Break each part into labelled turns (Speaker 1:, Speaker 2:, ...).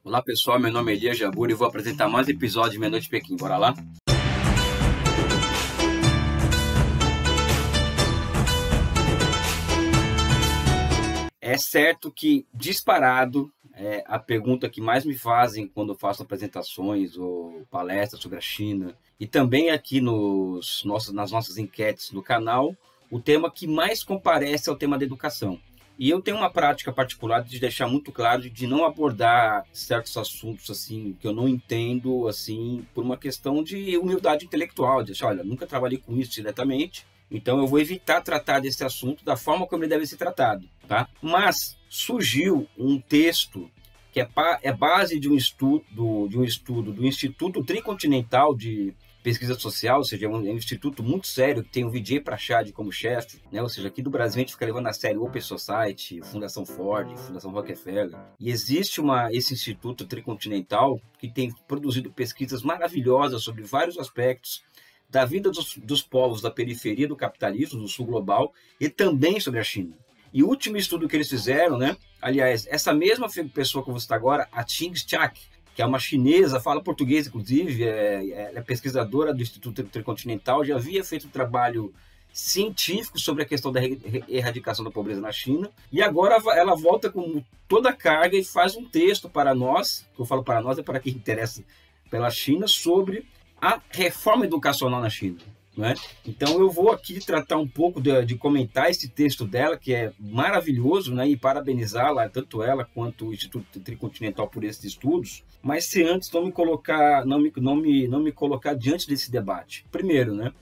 Speaker 1: Olá pessoal, meu nome é Elias Jabur e vou apresentar mais um episódio de Meia Noite Pequim. Bora lá? É certo que, disparado, a pergunta que mais me fazem quando eu faço apresentações ou palestras sobre a China, e também aqui nas nossas enquetes do canal, o tema que mais comparece é o tema da educação. E eu tenho uma prática particular de deixar muito claro de não abordar certos assuntos assim que eu não entendo assim por uma questão de humildade intelectual, de achar, olha, nunca trabalhei com isso diretamente, então eu vou evitar tratar desse assunto da forma como ele deve ser tratado, tá? Mas surgiu um texto que é base de um estudo do Instituto Tricontinental de Pesquisa Social, ou seja, é um instituto muito sério, que tem o Vijay Prashad como chefe, né? Ou seja, aqui do Brasil a gente fica levando a sério Open Society, Fundação Ford, Fundação Rockefeller. E existe esse instituto tricontinental que tem produzido pesquisas maravilhosas sobre vários aspectos da vida dos povos da periferia do capitalismo, do sul global, e também sobre a China. E o último estudo que eles fizeram, né? Aliás, essa mesma pessoa que eu vou citar agora, a Ting Chak, que é uma chinesa, fala português, inclusive, é pesquisadora do Instituto Tricontinental, já havia feito um trabalho científico sobre a questão da erradicação da pobreza na China, e agora ela volta com toda a carga e faz um texto para nós, que eu falo para nós, é para quem interessa pela China, sobre a reforma educacional na China. Né? Então eu vou aqui tratar um pouco de comentar esse texto dela, que é maravilhoso, né? E parabenizá-la, tanto ela quanto o Instituto Tricontinental por esses estudos, mas se antes não me colocar diante desse debate. Primeiro, né?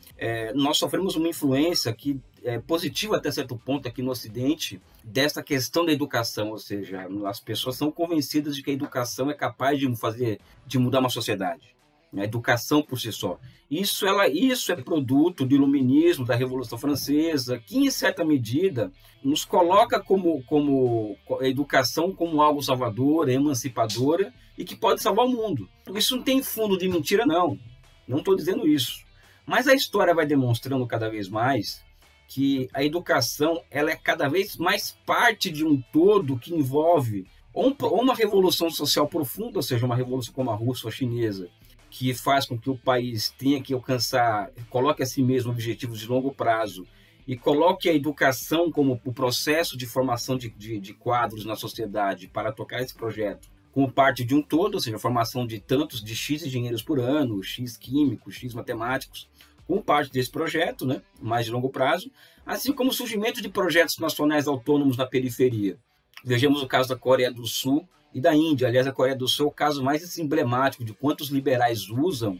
Speaker 1: Nós sofremos uma influência que é positiva até certo ponto aqui no Ocidente dessa questão da educação, ou seja, as pessoas são convencidas de que a educação é capaz de mudar uma sociedade. A educação por si só. Isso é produto do iluminismo, da Revolução Francesa, que, em certa medida, nos coloca como a educação como algo salvadora, emancipadora e que pode salvar o mundo. Isso não tem fundo de mentira, não. Não estou dizendo isso. Mas a história vai demonstrando cada vez mais que a educação ela é cada vez mais parte de um todo que envolve ou uma revolução social profunda, ou seja, uma revolução como a russa ou a chinesa, que faz com que o país tenha que coloque a si mesmo objetivos de longo prazo e coloque a educação como o processo de formação de quadros na sociedade para tocar esse projeto como parte de um todo, ou seja, a formação de X engenheiros por ano, X químicos, X matemáticos, como parte desse projeto, né, mais de longo prazo, assim como o surgimento de projetos nacionais autônomos na periferia. Vejamos o caso da Coreia do Sul e da Índia. Aliás, a Coreia do Sul é o caso mais emblemático de quantos liberais usam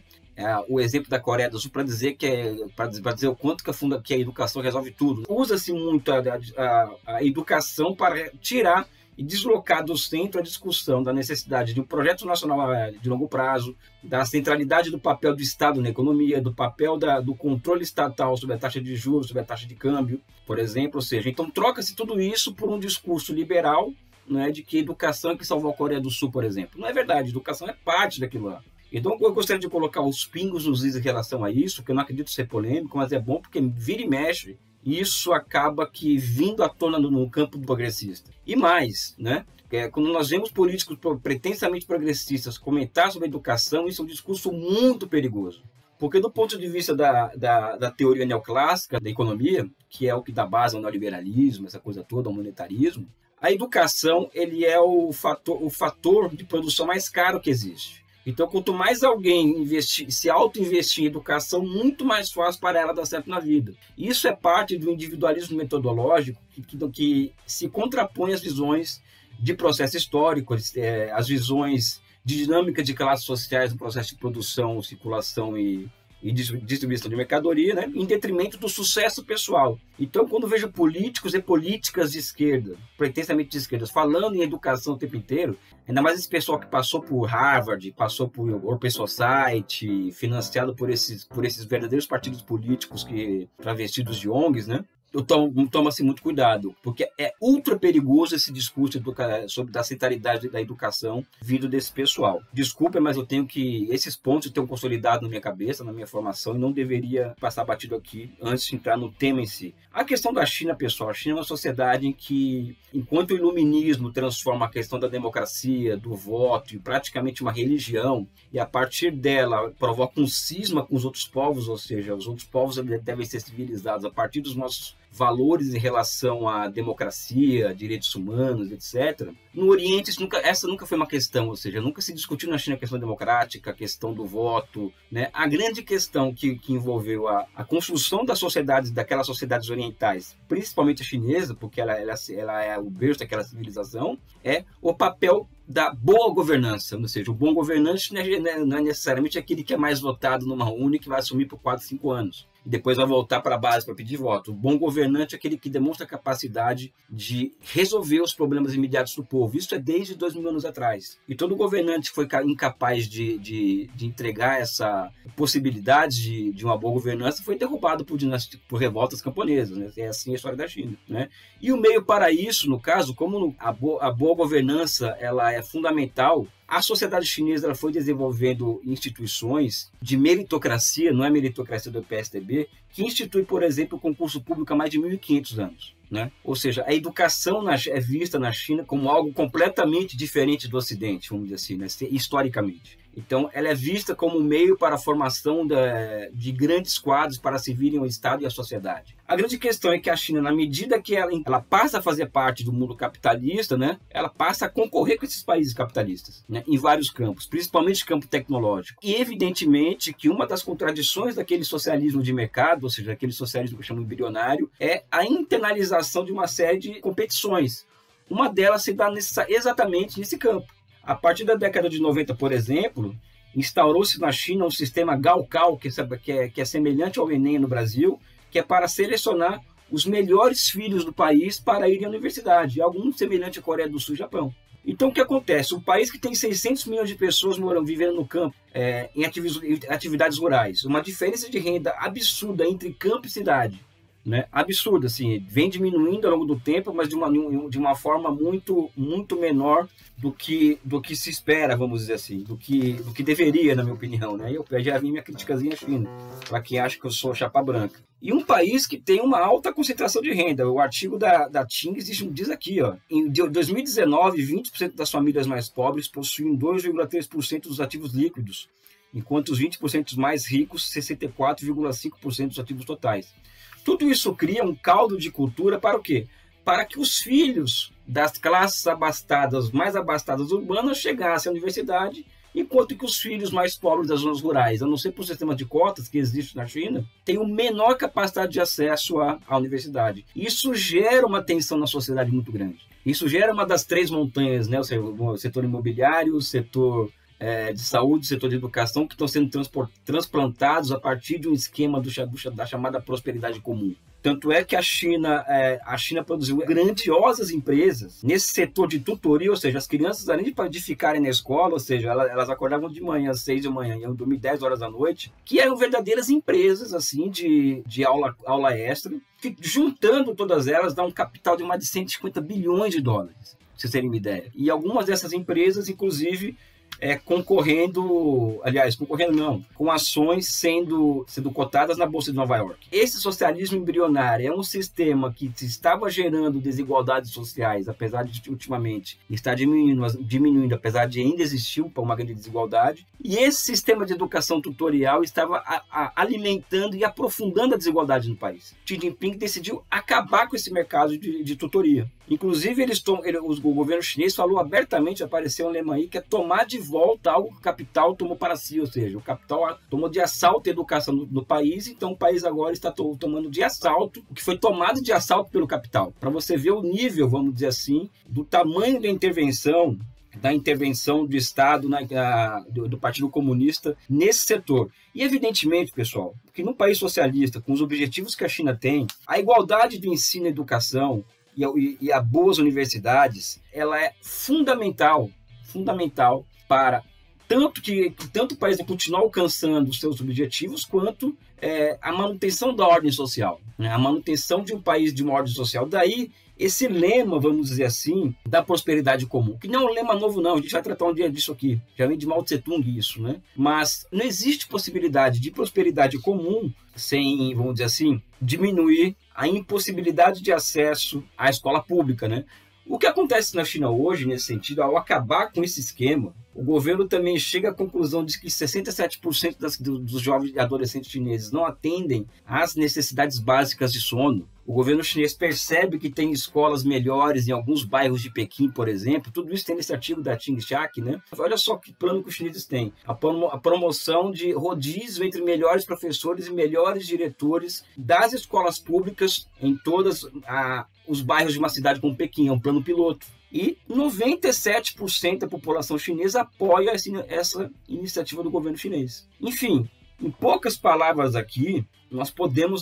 Speaker 1: o exemplo da Coreia do Sul para dizer o quanto que a educação resolve tudo. Usa-se muito a educação para tirar e deslocar do centro a discussão da necessidade de um projeto nacional de longo prazo, da centralidade do papel do Estado na economia, do papel do controle estatal sobre a taxa de juros, sobre a taxa de câmbio, por exemplo. Ou seja, então troca-se tudo isso por um discurso liberal, né, de que educação é que salvou a Coreia do Sul, por exemplo. Não é verdade, educação é parte daquilo lá. Então eu gostaria de colocar os pingos nos is em relação a isso, que eu não acredito ser polêmico, mas é bom porque vira e mexe, e isso acaba que vindo à tona no campo do progressista. E mais, né? Quando nós vemos políticos pretensamente progressistas comentar sobre a educação, isso é um discurso muito perigoso. Porque do ponto de vista da teoria neoclássica da economia, que é o que dá base ao neoliberalismo, essa coisa toda, ao monetarismo, a educação ele é o fator de produção mais caro que existe. Então, quanto mais alguém se auto-investir em educação, muito mais fácil para ela dar certo na vida. Isso é parte do individualismo metodológico que se contrapõe às visões de processo histórico, às visões de dinâmica de classes sociais no processo de produção, circulação e distribuição de mercadoria, né, em detrimento do sucesso pessoal. Então, quando vejo políticos e políticas de esquerda, pretensamente de esquerda, falando em educação o tempo inteiro, ainda mais esse pessoal que passou por Harvard, passou por Open Society, financiado por esses verdadeiros partidos políticos travestidos de ONGs, né? toma-se muito cuidado, porque é ultra perigoso esse discurso sobre a centralidade da educação vindo desse pessoal. Desculpa, mas eu tenho que... Esses pontos eu tenho consolidado na minha cabeça, na minha formação, e não deveria passar batido aqui antes de entrar no tema em si. A questão da China, pessoal, a China é uma sociedade em que, enquanto o iluminismo transforma a questão da democracia, do voto, em praticamente uma religião, e a partir dela provoca um cisma com os outros povos, ou seja, os outros povos devem ser civilizados a partir dos nossos valores em relação à democracia, direitos humanos, etc. No Oriente, essa nunca foi uma questão, ou seja, nunca se discutiu na China a questão democrática, a questão do voto, né? A grande questão que envolveu a construção das sociedades, daquelas sociedades orientais, principalmente a chinesa, porque ela é o berço daquela civilização, é o papel da boa governança, ou seja, o bom governante não é necessariamente aquele que é mais votado numa urna e que vai assumir por 4, 5 anos. E depois vai voltar para a base para pedir voto. O bom governante é aquele que demonstra a capacidade de resolver os problemas imediatos do povo. Isso é desde 2000 anos atrás. E todo governante que foi incapaz de entregar essa possibilidade de uma boa governança foi derrubado por revoltas camponesas. Né? É assim a história da China. Né? E o meio para isso, no caso, como a boa governança ela é fundamental, a sociedade chinesa ela foi desenvolvendo instituições de meritocracia, não é meritocracia do PSDB, que institui, por exemplo, o concurso público há mais de 1.500 anos. Né? Ou seja, a educação é vista na China como algo completamente diferente do Ocidente, vamos dizer assim, né? Historicamente. Então, ela é vista como um meio para a formação de grandes quadros para servirem ao Estado e à sociedade. A grande questão é que a China, na medida que ela passa a fazer parte do mundo capitalista, né, ela passa a concorrer com esses países capitalistas, né, em vários campos, principalmente campo tecnológico. E, evidentemente, que uma das contradições daquele socialismo de mercado, ou seja, aquele socialismo que eu chamo embrionário, é a internalização de uma série de competições. Uma delas se dá exatamente nesse campo. A partir da década de 90, por exemplo, instaurou-se na China um sistema Gaokao, que é semelhante ao Enem no Brasil, que é para selecionar os melhores filhos do país para irem à universidade, algo semelhante à Coreia do Sul e Japão. Então, o que acontece? Um país que tem 600 milhões de pessoas vivendo no campo, em atividades rurais, uma diferença de renda absurda entre campo e cidade. Né? Absurdo, assim, vem diminuindo ao longo do tempo, mas de uma forma muito, muito menor do que se espera, vamos dizer assim, do que deveria, na minha opinião. Né? Eu já vi minha criticazinha fina, para quem acha que eu sou chapa branca. E um país que tem uma alta concentração de renda. O artigo da TIM diz aqui, ó, em 2019, 20% das famílias mais pobres possuem 2,3% dos ativos líquidos, enquanto os 20% mais ricos, 64,5% dos ativos totais. Tudo isso cria um caldo de cultura para o quê? Para que os filhos das classes mais abastadas urbanas chegassem à universidade, enquanto que os filhos mais pobres das zonas rurais, a não ser por sistema de cotas que existe na China, têm uma menor capacidade de acesso à universidade. Isso gera uma tensão na sociedade muito grande. Isso gera uma das 3 montanhas, né? O setor imobiliário, o setor de saúde, setor de educação, que estão sendo transplantados a partir de um esquema da chamada prosperidade comum. Tanto é que a China produziu grandiosas empresas nesse setor de tutoria, ou seja, as crianças, além de ficarem na escola, ou seja, elas acordavam de manhã às 6 da manhã e iam dormir 10 horas da noite, que eram verdadeiras empresas assim, de aula extra, que juntando todas elas dá um capital de mais de 150 bilhões de dólares, pra vocês terem uma ideia. E algumas dessas empresas, inclusive, concorrendo não, com ações sendo cotadas na Bolsa de Nova York. Esse socialismo embrionário é um sistema que estava gerando desigualdades sociais, apesar de ultimamente estar diminuindo, apesar de ainda existir uma grande desigualdade, e esse sistema de educação tutorial estava alimentando e aprofundando a desigualdade no país. Xi Jinping decidiu acabar com esse mercado de tutoria. Inclusive, o governo chinês falou abertamente, apareceu um lema aí, que é tomar de volta algo que o capital tomou para si, ou seja, o capital tomou de assalto a educação no país, então o país agora está tomando de assalto o que foi tomado de assalto pelo capital. Para você ver o nível, vamos dizer assim, do tamanho da intervenção do Estado, do Partido Comunista nesse setor. E, evidentemente, pessoal, que num país socialista, com os objetivos que a China tem, a igualdade do ensino e educação e a boas universidades, ela é fundamental para tanto o país vai continuar alcançando os seus objetivos, quanto a manutenção da ordem social, né? A manutenção de um país de uma ordem social. Daí, esse lema, vamos dizer assim, da prosperidade comum, que não é um lema novo não, a gente vai tratar um dia disso aqui, já vem de Mao Tse Tung isso, né? Mas não existe possibilidade de prosperidade comum sem, vamos dizer assim, diminuir a impossibilidade de acesso à escola pública, né? O que acontece na China hoje, nesse sentido, ao acabar com esse esquema, o governo também chega à conclusão de que 67% dos jovens e adolescentes chineses não atendem às necessidades básicas de sono. O governo chinês percebe que tem escolas melhores em alguns bairros de Pequim, por exemplo. Tudo isso tem nesse artigo da Tingxiak, né? Olha só que plano que os chineses têm. A promoção de rodízio entre melhores professores e melhores diretores das escolas públicas em todos os bairros de uma cidade como Pequim. É um plano piloto. E 97% da população chinesa apoia essa iniciativa do governo chinês. Enfim, em poucas palavras aqui, nós podemos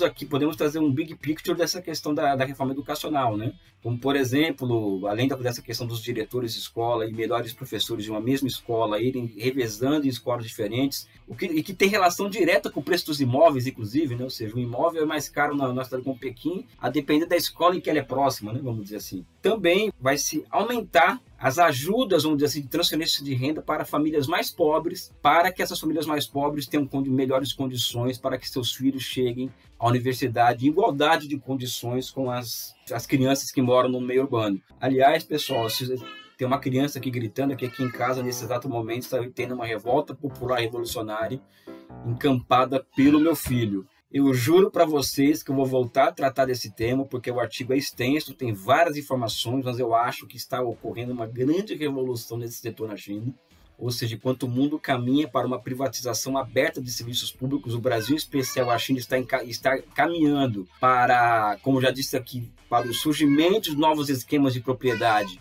Speaker 1: trazer um big picture dessa questão da reforma educacional, né? Como, por exemplo, além dessa questão dos diretores de escola e melhores professores de uma mesma escola irem revezando em escolas diferentes, e que tem relação direta com o preço dos imóveis, inclusive, né? Ou seja, um imóvel é mais caro na cidade como Pequim, a depender da escola em que ela é próxima, né? Vamos dizer assim. Também vai se aumentar as ajudas, vamos dizer assim, de transferência de renda para famílias mais pobres, para que essas famílias mais pobres tenham melhores condições para que seus filhos cheguem à universidade em igualdade de condições com as crianças que moram no meio urbano. Aliás, pessoal, se tem uma criança aqui gritando que aqui em casa, nesse exato momento, está tendo uma revolta popular revolucionária encampada pelo meu filho. Eu juro para vocês que eu vou voltar a tratar desse tema, porque o artigo é extenso, tem várias informações, mas eu acho que está ocorrendo uma grande revolução nesse setor na China. Ou seja, enquanto o mundo caminha para uma privatização aberta de serviços públicos, o Brasil, em especial a China, está caminhando para, como já disse aqui, para o surgimento de novos esquemas de propriedade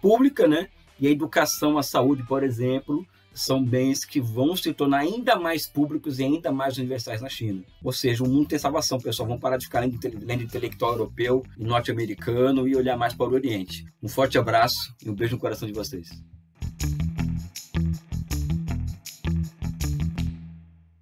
Speaker 1: pública, né? E a educação, a saúde, por exemplo, são bens que vão se tornar ainda mais públicos e ainda mais universais na China. Ou seja, o mundo tem salvação, pessoal. Vamos parar de ficar lendo intelectual europeu e norte-americano e olhar mais para o Oriente. Um forte abraço e um beijo no coração de vocês.